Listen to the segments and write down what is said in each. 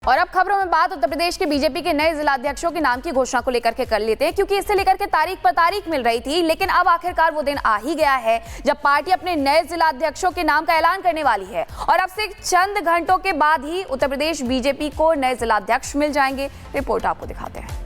और अब खबरों में बात उत्तर प्रदेश के बीजेपी के नए जिलाध्यक्षों के नाम की घोषणा को लेकर के कर लेते हैं, क्योंकि इससे लेकर के तारीख पर तारीख मिल रही थी, लेकिन अब आखिरकार वो दिन आ ही गया है जब पार्टी अपने नए जिलाध्यक्षों के नाम का ऐलान करने वाली है। और अब से चंद घंटों के बाद ही उत्तर प्रदेश बीजेपी को नए जिलाध्यक्ष मिल जाएंगे। रिपोर्ट आपको दिखाते हैं।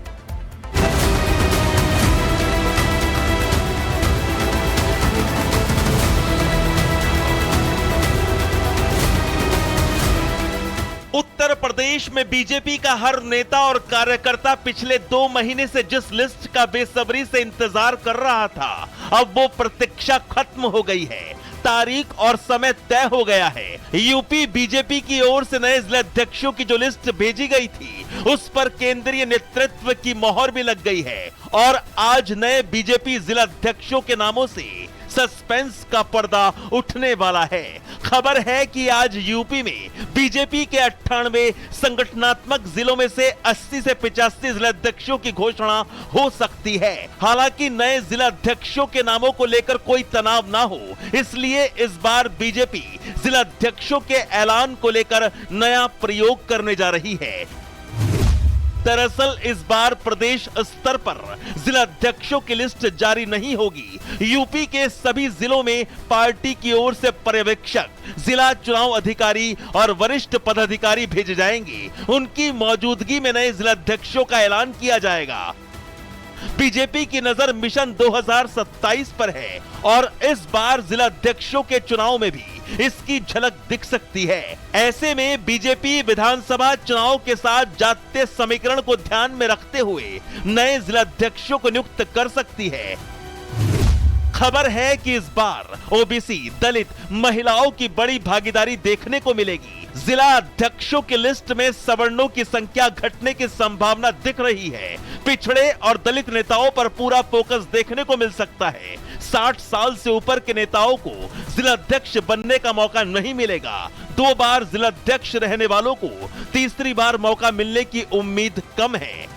उत्तर प्रदेश में बीजेपी का हर नेता और कार्यकर्ता पिछले 2 महीने से जिस लिस्ट का बेसब्री से इंतजार कर रहा था, अब वो प्रतीक्षा खत्म हो गई है। तारीख और समय तय हो गया है। यूपी बीजेपी की ओर से नए जिलाध्यक्षों की जो लिस्ट भेजी गई थी, उस पर केंद्रीय नेतृत्व की मोहर भी लग गई है और आज नए बीजेपी जिलाध्यक्षों के नामों से सस्पेंस का पर्दा उठने वाला है। खबर है कि आज यूपी में बीजेपी के 98 संगठनात्मक जिलों में से 80 से 85 जिलाध्यक्षों की घोषणा हो सकती है। हालांकि नए जिलाध्यक्षों के नामों को लेकर कोई तनाव ना हो, इसलिए इस बार बीजेपी जिलाध्यक्षों के ऐलान को लेकर नया प्रयोग करने जा रही है। दरअसल इस बार प्रदेश स्तर पर जिलाध्यक्षों की लिस्ट जारी नहीं होगी। यूपी के सभी जिलों में पार्टी की ओर से पर्यवेक्षक, जिला चुनाव अधिकारी और वरिष्ठ पदाधिकारी भेजे जाएंगे। उनकी मौजूदगी में नए जिलाध्यक्षों का ऐलान किया जाएगा। बीजेपी की नजर मिशन 2027 पर है और इस बार जिलाध्यक्षों के चुनाव में भी इसकी झलक दिख सकती है। ऐसे में बीजेपी विधानसभा चुनाव के साथ जातीय समीकरण को ध्यान में रखते हुए नए जिलाध्यक्षों को नियुक्त कर सकती है। खबर है कि इस बार ओबीसी, दलित, महिलाओं की बड़ी भागीदारी देखने को मिलेगी। जिला अध्यक्षों की लिस्ट में सवर्णों की संख्या घटने की संभावना दिख रही है। पिछड़े और दलित नेताओं पर पूरा फोकस देखने को मिल सकता है। 60 साल से ऊपर के नेताओं को जिलाध्यक्ष बनने का मौका नहीं मिलेगा। 2 बार जिलाध्यक्ष रहने वालों को तीसरी बार मौका मिलने की उम्मीद कम है।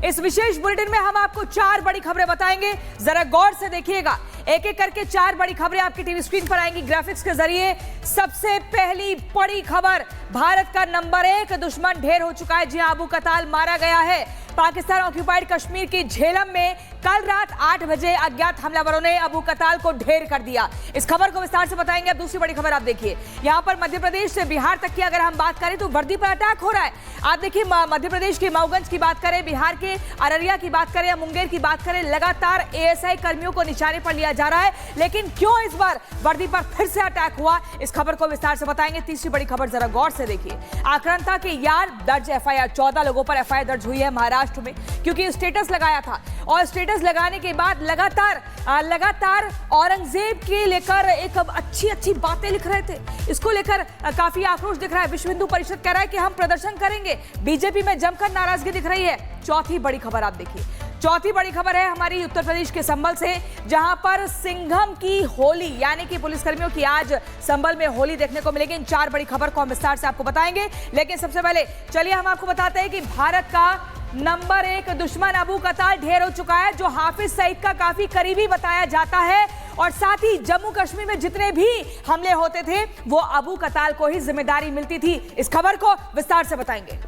इस विशेष बुलेटिन में हम आपको 4 बड़ी खबरें बताएंगे, जरा गौर से देखिएगा। एक एक करके 4 बड़ी खबरें आपकी टीवी स्क्रीन पर आएंगी ग्राफिक्स के जरिए। सबसे पहली बड़ी खबर, भारत का नंबर 1 दुश्मन ढेर हो चुका है। जी अबू कताल मारा गया है। पाकिस्तान ऑक्यूपाइड कश्मीर की झेलम में कल रात 8 बजे अज्ञात हमलावरों ने अबू कताल को ढेर कर दिया। इस खबर को विस्तार से बताएंगे। अब दूसरी बड़ी खबर आप देखिए, यहां पर मध्य प्रदेश से बिहार तक की अगर हम बात करें तो वर्दी पर अटैक हो रहा है। आप देखिए, मध्य प्रदेश के मऊगंज की बात करें, बिहार के अररिया की बात करें या मुंगेर की बात करें, लगातार एएसआई कर्मियों को निशाने पर लिया जा रहा है। लेकिन क्यों इस बार वर्दी पर फिर से अटैक हुआ, इस खबर को विस्तार से बताएंगे। तीसरी बड़ी खबर जरा गौर से देखिए, आक्रांता के यार दर्ज एफआईआर, 14 लोगों पर एफआईआर दर्ज हुई है महाराष्ट्र में, क्योंकि स्टेटस लगाया था और स्टेटस लगाने के बाद लगातार औरंगजेब के लेकर एक अच्छी बातें लिख रहे थे। इसको लेकर काफी आक्रोश दिख रहा है। विश्व हिंदू परिषद कह रहा है कि हम प्रदर्शन करेंगे। बीजेपी में जमकर नाराजगी दिख रही है। चौथी बड़ी खबर आप देखिए, चौथी बड़ी खबर है हमारी उत्तर प्रदेश के संभल से, जहां पर सिंघम की होली यानी कि पुलिसकर्मियों की आज संभल में होली देखने को मिलेगी। इन 4 बड़ी खबर को हम विस्तार से आपको बताएंगे, लेकिन सबसे पहले चलिए हम आपको बताते हैं कि भारत का नंबर 1 दुश्मन अबू कताल ढेर हो चुका है, जो हाफिज सईद का काफी करीबी बताया जाता है। और साथ ही जम्मू कश्मीर में जितने भी हमले होते थे वो अबू कताल को ही जिम्मेदारी मिलती थी। इस खबर को विस्तार से बताएंगे।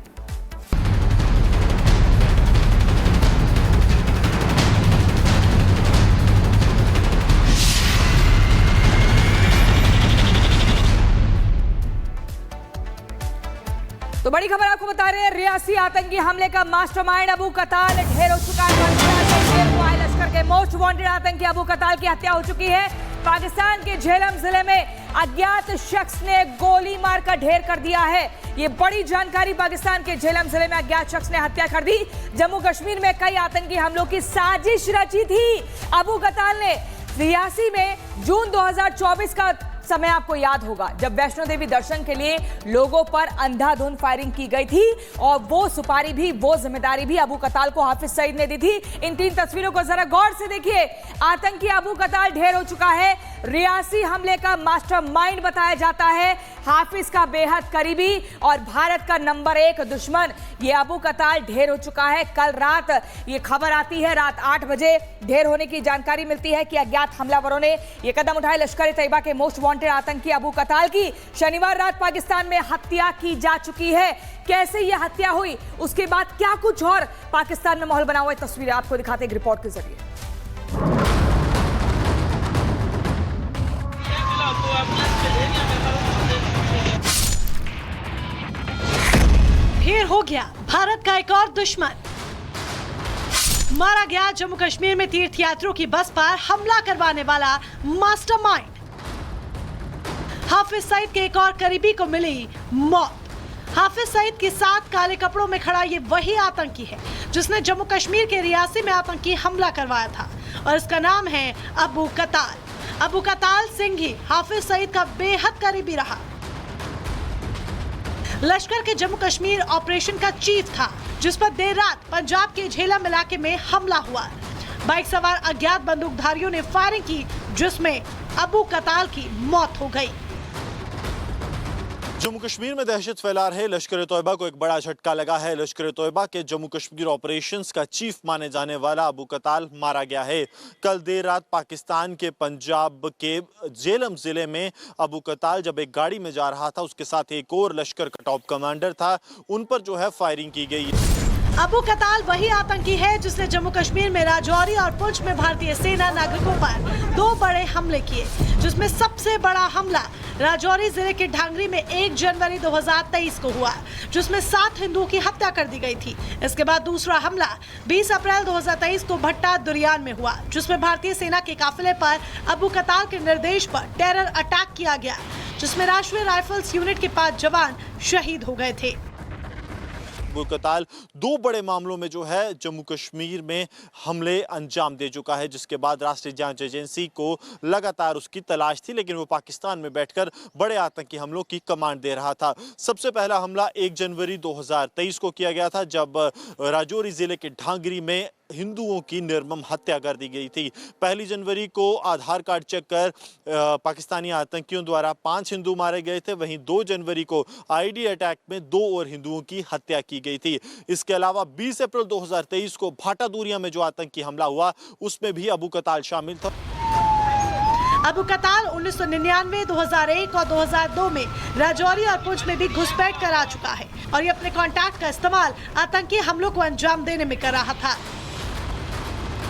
तो बड़ी खबर आपको बता रहे हैं, रियासी आतंकी हमले का मास्टरमाइंड अबू कताल ढेर हो चुका है। लश्कर के मोस्ट वांटेड आतंकी अबू कताल की हत्या हो चुकी है। पाकिस्तान के झेलम जिले में अज्ञात शख्स ने गोली मारकर ढेर कर दिया है। ये बड़ी जानकारी, पाकिस्तान के झेलम जिले में अज्ञात शख्स ने हत्या कर दी। जम्मू कश्मीर में कई आतंकी हमलों की साजिश रची थी अबू कताल ने। रियासी में जून 2024 का समय आपको याद होगा, जब वैष्णो देवी दर्शन के लिए लोगों पर अंधाधुंध फायरिंग की गई थी और वो सुपारी भी, वो जिम्मेदारी भी अबू कताल को हाफिज सईद ने दी थी। इन 3 तस्वीरों को जरा गौर से देखिए। आतंकी अबू कताल ढेर हो चुका है। रियासी हमले का मास्टरमाइंड बताया जाता है, हाफिज का बेहद करीबी और भारत का नंबर 1 दुश्मन ये अबू कताल ढेर हो चुका है। कल रात ये खबर आती है, रात 8 बजे ढेर होने की जानकारी मिलती है कि अज्ञात हमलावरों ने ये कदम उठाए। लश्कर ए तैयबा के मोस्ट वांटेड आतंकी अबू कताल की शनिवार रात पाकिस्तान में हत्या की जा चुकी है। कैसे यह हत्या हुई, उसके बाद क्या कुछ और पाकिस्तान में माहौल बना हुआ है, तस्वीरें आपको दिखाते हैं एक रिपोर्ट के जरिए। फिर हो गया भारत का एक और दुश्मन। मारा गया जम्मू कश्मीर में तीर्थयात्रियों की बस पर हमला करवाने वाला मास्टरमाइंड। हाफिज सईद के एक और करीबी को मिली मौत। हाफिज सईद के साथ काले कपड़ों में खड़ा ये वही आतंकी है जिसने जम्मू कश्मीर के रियासी में आतंकी हमला करवाया था और इसका नाम है अबू कताल। अबू कताल सिंह ही हाफिज सईद का बेहद करीबी रहा। लश्कर के जम्मू कश्मीर ऑपरेशन का चीफ था जिस पर देर रात पंजाब के झेलम इलाके में हमला हुआ। बाइक सवार अज्ञात बंदूकधारियों ने फायरिंग की जिसमें अबू कताल की मौत हो गई। जम्मू कश्मीर में दहशत फैला रहे लश्कर तोयबा को एक बड़ा झटका लगा है। लश्कर तोयबा के जम्मू कश्मीर ऑपरेशंस का चीफ माने जाने वाला अबू कताल मारा गया है। कल देर रात पाकिस्तान के पंजाब के झेलम जिले में अबू कताल जब एक गाड़ी में जा रहा था, उसके साथ एक और लश्कर का टॉप कमांडर था, उन पर जो है फायरिंग की गई। अबू कताल वही आतंकी है जिसने जम्मू कश्मीर में राजौरी और पुंछ में भारतीय सेना नागरिकों पर 2 बड़े हमले किए, जिसमें सबसे बड़ा हमला राजौरी जिले के ढांगरी में 1 जनवरी 2023 को हुआ, जिसमें 7 हिंदुओं की हत्या कर दी गई थी। इसके बाद दूसरा हमला 20 अप्रैल 2023 को भट्टा दुरियान में हुआ, जिसमें भारतीय सेना के काफिले पर अबू कताल के निर्देश पर टेरर अटैक किया गया, जिसमें राष्ट्रीय राइफल्स यूनिट के 5 जवान शहीद हो गए थे। अबू कताल 2 बड़े मामलों में जो है जम्मू कश्मीर में हमले अंजाम दे चुका है, जिसके बाद राष्ट्रीय जांच एजेंसी को लगातार उसकी तलाश थी, लेकिन वो पाकिस्तान में बैठकर बड़े आतंकी हमलों की कमांड दे रहा था। सबसे पहला हमला 1 जनवरी 2023 को किया गया था, जब राजौरी जिले के ढांगरी में हिंदुओं की निर्मम हत्या कर दी गई थी। 1 जनवरी को आधार कार्ड चेक कर पाकिस्तानी आतंकियों द्वारा 5 हिंदू मारे गए थे। वहीं 2 जनवरी को आईडी अटैक में 2 और हिंदुओं की हत्या की गई थी। इसके अलावा 20 अप्रैल 2023 को भाटा दूरिया में जो आतंकी हमला हुआ, उसमें भी अबू कताल शामिल था। अबू कताल 1999, 2001 और 2002 में राजौरी और पुंछ में भी घुसपैठ कर आ चुका है और ये अपने कॉन्टैक्ट का इस्तेमाल आतंकी हमलों को अंजाम देने में कर रहा था।